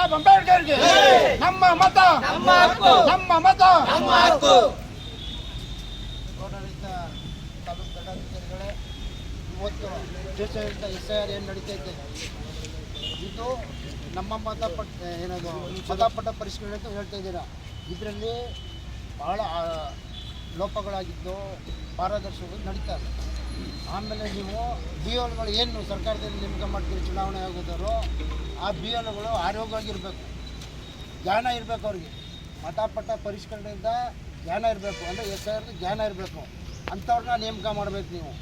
ಸಾಹೇಬ್ ಅಂಬೇಡ್ಕರ್ಗೆ ನಮ್ಮ ಮತ ನಮ್ಮ ಮತ ನಮ್ಮ ಹಕ್ಕು. ಗೌರವಿತ ತಾಲೂಕು ದಂಡಾಧಿಕಾರಿಗಳೇ, ಇವತ್ತು ದೇಶಾದ್ಯಂತ SIR ಏನು ನಡೀತೈತೆ ಇದು ನಮ್ಮ ಮತಪಟ್ಟ ಪರಿಷ್ಕರಣೆ ಅಂತ ಹೇಳ್ತಾ ಇದ್ದೀರಾ. ಇದರಲ್ಲಿ ಭಾಳ ಲೋಪಗಳಾಗಿದ್ದು ಪಾರದರ್ಶಕಗಳು ನಡೀತಾರೆ. ಆಮೇಲೆ ನೀವು BLOಗಳು ಏನು ಸರ್ಕಾರದಲ್ಲಿ ನೇಮಕ ಮಾಡ್ತೀರಿ ಚುನಾವಣೆ ಆಗೋದವರು, ಆ BLOಗಳು ಆರೋಗ್ಯವಾಗಿರಬೇಕು, ಜ್ಞಾನ ಇರಬೇಕು, ಅವ್ರಿಗೆ ಮತಪಟ್ಟ ಪರಿಷ್ಕರಣೆಯಿಂದ ಜ್ಞಾನ ಇರಬೇಕು, ಅಂದರೆ SIRದು ಜ್ಞಾನ ಇರಬೇಕು, ಅಂಥವ್ರನ್ನ ನೇಮಕ ಮಾಡಬೇಕು ನೀವು.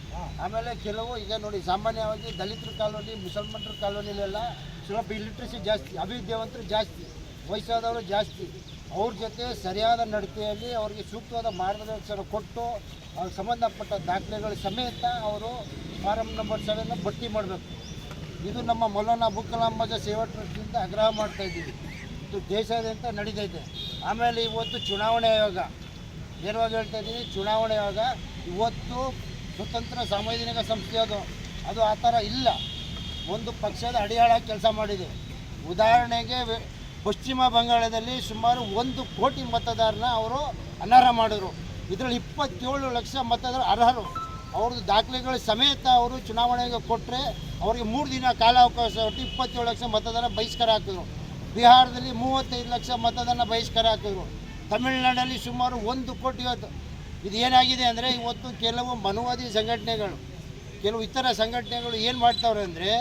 ಆಮೇಲೆ ಕೆಲವು ಈಗ ನೋಡಿ, ಸಾಮಾನ್ಯವಾಗಿ ದಲಿತರ ಕಾಲೋನಿ, ಮುಸಲ್ಮಾನರ ಕಾಲೋನಿಲೆಲ್ಲ ಸ್ವಲ್ಪ ಇಲಿಟ್ರಸಿ ಜಾಸ್ತಿ, ಅವಿದ್ಯಾವಂತರು ಜಾಸ್ತಿ, ವಯಸ್ಸಾದವರು ಜಾಸ್ತಿ. ಅವ್ರ ಜೊತೆ ಸರಿಯಾದ ನಡತೆಯಲ್ಲಿ ಅವರಿಗೆ ಸೂಕ್ತವಾದ ಮಾರ್ಗದರ್ಶನ ಕೊಟ್ಟು ಅವ್ರಿಗೆ ಸಂಬಂಧಪಟ್ಟ ದಾಖಲೆಗಳ ಸಮೇತ ಅವರು ಫಾರಂ ನಂಬರ್ 7 ಭರ್ತಿ ಮಾಡಬೇಕು. ಇದು ನಮ್ಮ ಮೌಲಾನಾ ಅಬುಲ್ ಕಲಾಂ ಆಜಾದ್ ಸೇವಾ ಟ್ರಸ್ಟಿಂದ ಆಗ್ರಹ ಮಾಡ್ತಾಯಿದ್ದೀವಿ. ಇದು ದೇಶಾದ್ಯಂತ ನಡೀತೈತೆ. ಆಮೇಲೆ ಇವತ್ತು ಚುನಾವಣೆ ಆಯೋಗ, ನೇರವಾಗಿ ಹೇಳ್ತಾ ಇದ್ದೀನಿ, ಚುನಾವಣೆ ಆಯೋಗ ಇವತ್ತು ಸ್ವತಂತ್ರ ಸಾಂವಿಧಾನಿಕ ಸಂಸ್ಥೆ ಅದು ಆ ಥರ ಇಲ್ಲ. ಒಂದು ಪಕ್ಷದ ಅಡಿಯಾಳಾಗಿ ಕೆಲಸ ಮಾಡಿದೆ. ಉದಾಹರಣೆಗೆ ಪಶ್ಚಿಮ ಬಂಗಾಳದಲ್ಲಿ ಸುಮಾರು 1 ಕೋಟಿ ಮತದಾರನ ಅವರು ಅನರ್ಹ ಮಾಡಿದ್ರು. ಇದರಲ್ಲಿ 27 ಲಕ್ಷ ಮತದಾರರು ಅರ್ಹರು. ಅವ್ರದ್ದು ದಾಖಲೆಗಳ ಸಮೇತ ಅವರು ಚುನಾವಣೆಗೆ ಕೊಟ್ಟರೆ ಅವರಿಗೆ 3 ದಿನ ಕಾಲಾವಕಾಶ ಕೊಟ್ಟು 27 ಲಕ್ಷ ಮತದಾರ ಬಹಿಷ್ಕಾರ ಹಾಕಿದ್ರು. ಬಿಹಾರದಲ್ಲಿ 35 ಲಕ್ಷ ಮತದಾನ ಬಹಿಷ್ಕಾರ ಹಾಕಿದ್ರು. ತಮಿಳುನಾಡಲ್ಲಿ ಸುಮಾರು 1 ಕೋಟಿ. ಇವತ್ತು ಇದು ಏನಾಗಿದೆ ಅಂದರೆ, ಇವತ್ತು ಕೆಲವು ಮನುವಾದಿ ಸಂಘಟನೆಗಳು, ಕೆಲವು ಇತರ ಸಂಘಟನೆಗಳು ಏನು ಮಾಡ್ತಾವ್ರೆ ಅಂದರೆ,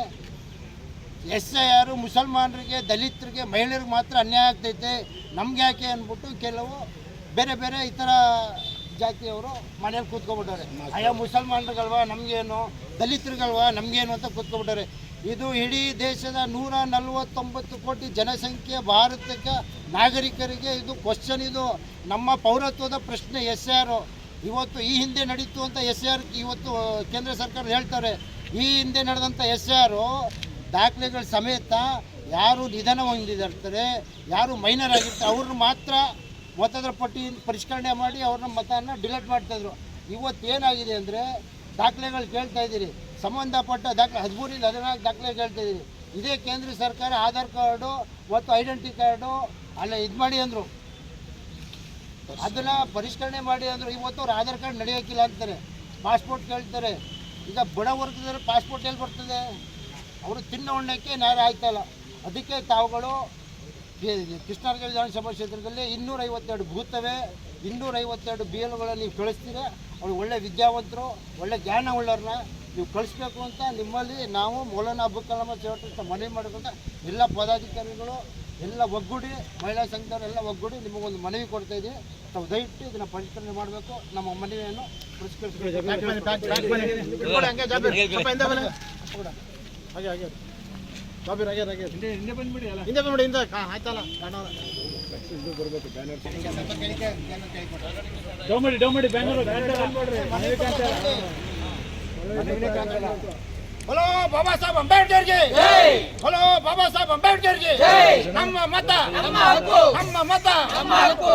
SIR ಮುಸಲ್ಮಾನರಿಗೆ, ದಲಿತರಿಗೆ, ಮಹಿಳೆಯರಿಗೆ ಮಾತ್ರ ಅನ್ಯಾಯ ಆಗ್ತೈತೆ, ನಮ್ಗೆ ಯಾಕೆ ಅಂದ್ಬಿಟ್ಟು ಕೆಲವು ಬೇರೆ ಬೇರೆ ಇತರ ಜಾತಿಯವರು ಮನೇಲಿ ಕೂತ್ಕೊಬಿಟ್ಟವ್ರೆ. ಅಯ್ಯೋ ಮುಸಲ್ಮಾನರಿಗಲ್ವಾ ನಮಗೇನು, ದಲಿತರಿಗಲ್ವಾ ನಮಗೇನು ಅಂತ ಕೂತ್ಕೊಬಿಟ್ಟವ್ರೆ. ಇದು ಇಡೀ ದೇಶದ 149 ಕೋಟಿ ಜನಸಂಖ್ಯೆ ಭಾರತಕ್ಕೆ ನಾಗರಿಕರಿಗೆ ಇದು ಕ್ವಶನ್. ಇದು ನಮ್ಮ ಪೌರತ್ವದ ಪ್ರಶ್ನೆ. SIR ಇವತ್ತು ಈ ಹಿಂದೆ ನಡೀತು ಅಂತ SIR ಇವತ್ತು ಕೇಂದ್ರ ಸರ್ಕಾರ ಹೇಳ್ತಾರೆ. ಈ ಹಿಂದೆ ನಡೆದಂಥ SIR ದಾಖಲೆಗಳ ಸಮೇತ ಯಾರು ನಿಧನ ಹೊಂದಿರ್ತಾರೆ, ಯಾರು ಮೈನರ್ ಆಗಿರ್ತಾರೆ, ಅವ್ರನ್ನ ಮಾತ್ರ ಮತದಾರ ಪಟ್ಟಿ ಪರಿಷ್ಕರಣೆ ಮಾಡಿ ಅವ್ರನ್ನ ಮತನ ಡಿಲೀಟ್ ಮಾಡ್ತಾಯಿದ್ರು. ಇವತ್ತೇನಾಗಿದೆ ಅಂದರೆ, ದಾಖಲೆಗಳು ಕೇಳ್ತಾ ಇದ್ದೀರಿ, ಸಂಬಂಧಪಟ್ಟ ದಾಖಲೆ 13ರಿಂದ 14 ದಾಖಲೆ ಕೇಳ್ತಾ ಇದ್ದೀರಿ. ಇದೇ ಕೇಂದ್ರ ಸರ್ಕಾರ ಆಧಾರ್ ಕಾರ್ಡು ಮತ್ತು ಐಡೆಂಟಿ ಕಾರ್ಡು ಅಲ್ಲ ಇದು ಮಾಡಿ ಅಂದರು, ಅದನ್ನು ಪರಿಷ್ಕರಣೆ ಮಾಡಿ ಅಂದರು. ಇವತ್ತು ಅವ್ರು ಆಧಾರ್ ಕಾರ್ಡ್ ನಡೆಯೋಕ್ಕಿಲ್ಲ ಅಂತಾರೆ, ಪಾಸ್ಪೋರ್ಟ್ ಕೇಳ್ತಾರೆ. ಈಗ ಬಡ ವರ್ಗದಲ್ಲಿ ಪಾಸ್ಪೋರ್ಟ್ ಎಲ್ಲಿ ಬರ್ತದೆ? ಅವರು ತಿನ್ನೋಣ್ಣಕ್ಕೆ ನ್ಯಾಯ ಆಯ್ತಲ್ಲ. ಅದಕ್ಕೆ ತಾವುಗಳು ಕೃಷ್ಣಾರ್ಗ ವಿಧಾನಸಭಾ ಕ್ಷೇತ್ರದಲ್ಲಿ 252 ಬೂತವೆ, 252 BLOಗಳನ್ನು ನೀವು ಕಳಿಸ್ತೀರ. ಅವ್ರು ಒಳ್ಳೆ ವಿದ್ಯಾವಂತರು, ಒಳ್ಳೆ ಜ್ಞಾನ ಉಳ್ಳವ್ರನ್ನ ನೀವು ಕಳಿಸ್ಬೇಕು ಅಂತ ನಿಮ್ಮಲ್ಲಿ ನಾವು ಮೌಲಾನಾ ಅಬುಲ್ ಕಲಾಂ ಸೇವಾ ಟ್ರಸ್ಟ್ ಮನವಿ ಮಾಡಬೇಕಂತ ಎಲ್ಲ ಪದಾಧಿಕಾರಿಗಳು ಎಲ್ಲ ಒಗ್ಗೂಡಿ, ಮಹಿಳಾ ಸಂಘದವರೆಲ್ಲ ಒಗ್ಗೂಡಿ ನಿಮಗೊಂದು ಮನವಿ ಕೊಡ್ತಾ ಇದ್ದೀವಿ. ನಾವು ದಯವಿಟ್ಟು ಇದನ್ನು ಪರಿಷ್ಕರಣೆ ಮಾಡಬೇಕು. ನಮ್ಮ ಮನವಿಯನ್ನು ಪುರಸ್ಕರಿಸಬೇಕು. ಹಿಂದೆ ಬಂದ್ಬಿಡಿ ಹಿಂದೆ ಆಯ್ತಲ್ಲ ಹಲೋ ಬಾಬಾ ಸಾಹೇಬ್ ಅಂಬೇಡ್ಕರ್ಗೆ, ಹಲೋ ಬಾಬಾ ಸಾಹೇಬ್ ಅಂಬೇಡ್ಕರ್ಗೆ ನಮ್ಮ ಮತ ನಮ್ಮ ಹಕ್ಕು, ನಮ್ಮ ಮತ ನಮ್ಮ ಹಕ್ಕು.